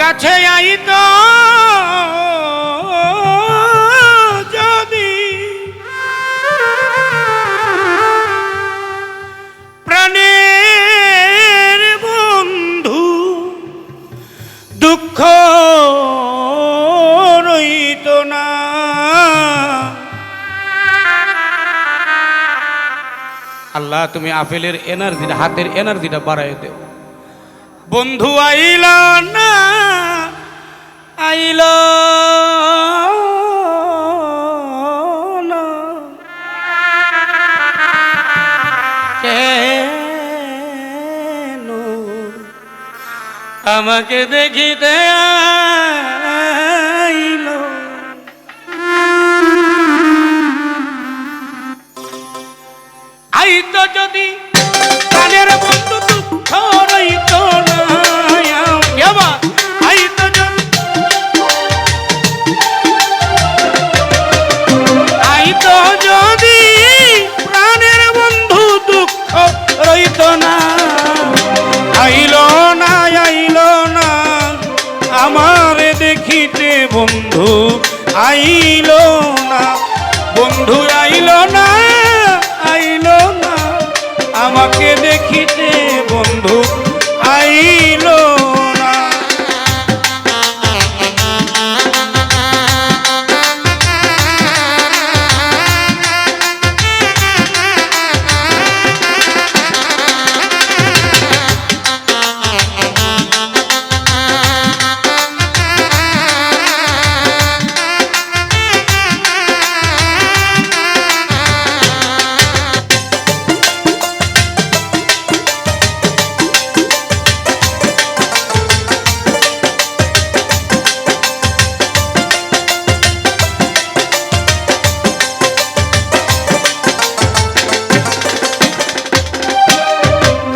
কাছে আইতো যদি প্রাণের বন্ধু দুঃখ রইত না। আল্লাহ তুমি আপেলের এনার্জিটা, হাতের এনার্জিটা বাড়াই দেও। বন্ধু আইল না, আইল না, কেন আমাকে দেখিতে আইল? আইতো যদি প্রাণের বন্ধু দুঃখ রইত না। আইতো যদি প্রাণের বন্ধু দুঃখ রইত না। আইল না, আইল না আমার দেখিতে বন্ধু, আইল না বন্ধু, আইল না, আইল না আমাকে দেখিতে বন্ধু, আইল না।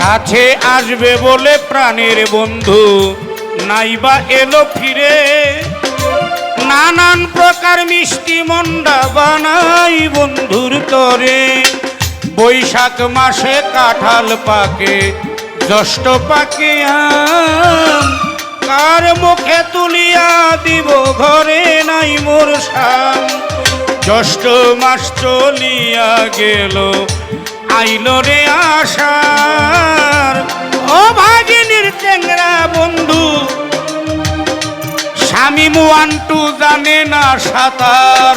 কাছে আসবে বলে প্রাণের বন্ধু নাইবা এলো ফিরে। নানান প্রকার মিষ্টি মন্ডা বানাই বন্ধুর তরে। বৈশাখ মাসে কাঁঠাল পাকে, জ্যৈষ্ঠ পাকে আম, কার মুখে তুলিয়া দিব ঘরে নাই মোর শাম। জ্যৈষ্ঠ মাস চলিয়া গেল, আইল রে আষাঢ়। ও ভাগিনীর টেংরা বন্ধু, স্বামী মুয়ান্টু জানে না সাঁতার।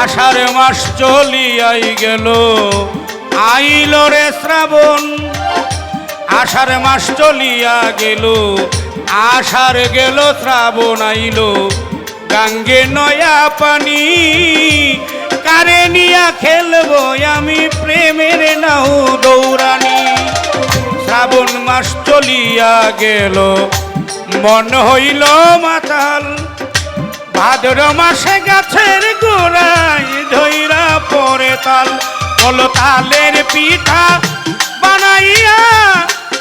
আষাঢ় মাস চলিয়াই গেল, আইল রে শ্রাবণ। আষাঢ় মাস চলিয়া গেল, আষাঢ় গেল, শ্রাবণ আইল। গাঙ্গে নয়া পানি, কারে নিয়া খেলবো আমি প্রেমের নাও দৌড়ানি। শ্রাবণ মাস চলিয়া গেল, মন হইল মাতাল। ভাদ্র মাসে গাছের গোড়ায় ধইরা পরে তাল। বলো তালের পিঠা বানাইয়া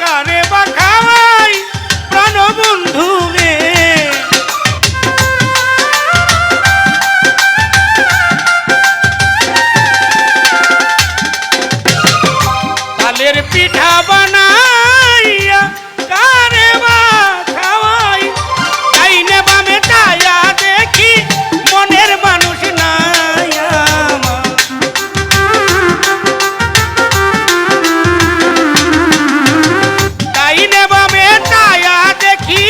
কারে বা খাওয়াই প্রাণ বন্ধু রে। তালের পিঠা বানাইয়া কারে বা খাওয়াই। ডাইনে বামে তায়া দেখি মনের মানুষ নাই আমার। ডাইনে বামে তায়া দেখি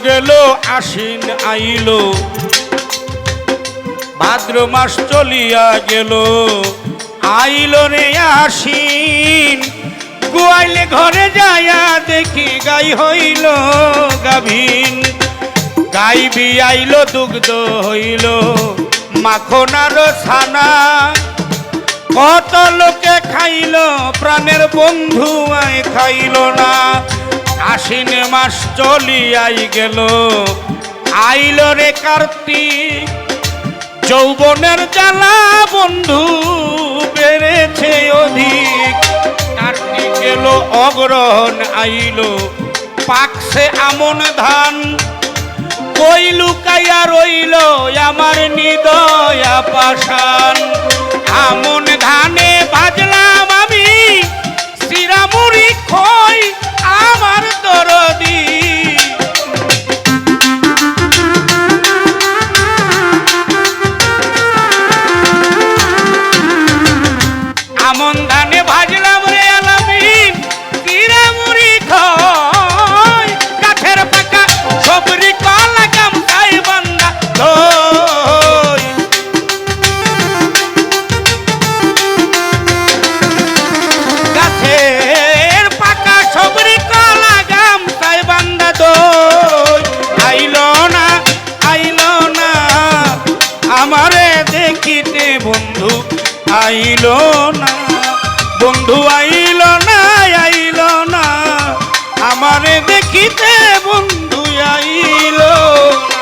গেল আশ্বিন আইল, ভাদ্র মাস চলিয়া গেল, আইল রে আশ্বিন। গোয়াইলে ঘরে যায়া দেখি গাই হইল গাভীন, গাই বিয়াইল দুগ্ধ হইল মাখনার ছানা। কত লোকে খাইল প্রাণের বন্ধু আয় খাইল না। আশ্বিন মাস চলিয়াই গেল, আইল রে কার্তিক। যৌবনের জ্বালা বন্ধু বেড়েছে অধিক, কার্তিক গেল অগ্রহণ আইল, পাকছে আমন ধান। কই লুকাইয়া রইল আমার হৃদয়া পাষাণ, আমন ধানে ভাজলাম আমি চিরামুড়ি খই আমার দরদি। আমন ধানে ভাজলাম রে আলামিন চিরামুড়ি খই, কাঠের পাকা সবরি কলা গামছাই বান্দা দই। গাছের পাকা সবরি কলা গামছাই বান্দা দই। আইল না আইল না আমারে দেখিতে বন্ধু, আইল না বন্ধু, আইল না আইল না আমারে দেখিতে বন্ধু, আইল না।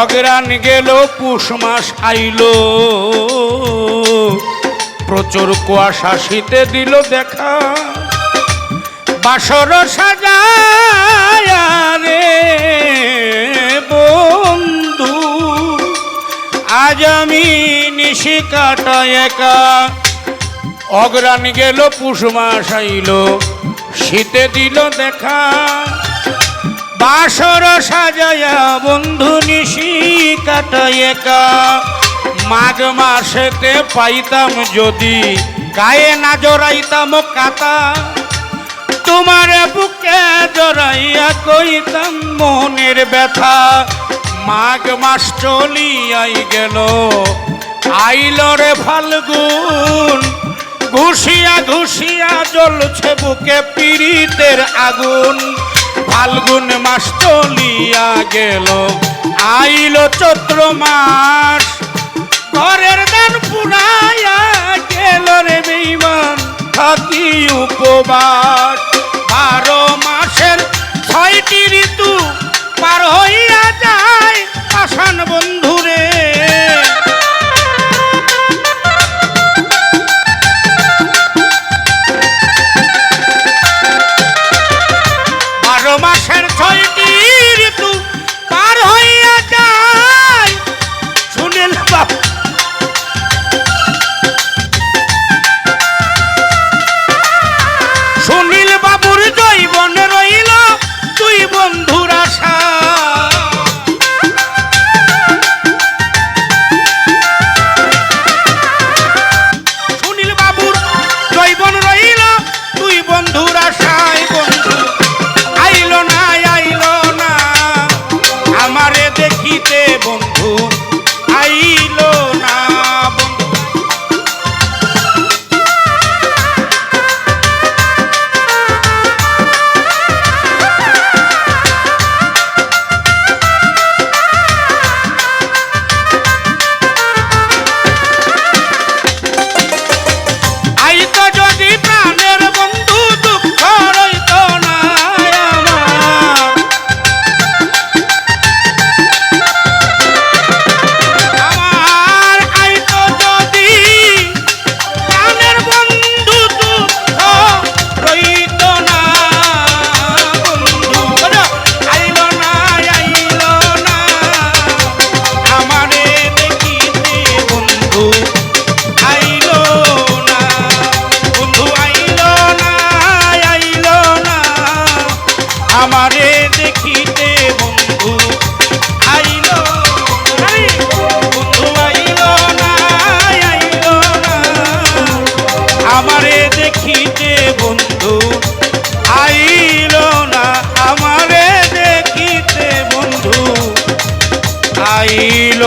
অগ্রাণ গেল পুষ মাস আইল, প্রচুর কুয়াশা শীতে দিল দেখা। বাসর সাজায় রে বন্ধু, আজ আমি নিশি কাটা একা। অগ্রাণ গেল পুষ মাস আইল, শীতে দিল দেখা। বাসর সাজায়া বন্ধু নিশি কাটাই একা। মাঘ মাসেতে পাইতাম যদি গায়ে না জড়াইতাম কাতা, তোমার বুকে জড়াইয়া কইতাম মনের ব্যথা। মাঘ মাস চলিয়াই গেল, আইল রে ফাল্গুন। ঘুষিয়া ঘুষিয়া জ্বলছে বুকে পীড়িতের আগুন। ফাল্গুন মাস চলিয়া গেল, আইল চৈত্র মাস। ঘরের দান পুরাইয়া গেল রে বেঈমান, থাকি উপবাস। 12 মাসের 6টি ঋতু পার হইয়া যায় পাষাণ বন্ধুরে। মাসের 6টি ঋতু পার হইয়া যায়। সুনীল বাবু সুনীল দেখিতে বন্ধু আইল না, আমারে দেখিতে বন্ধু আইল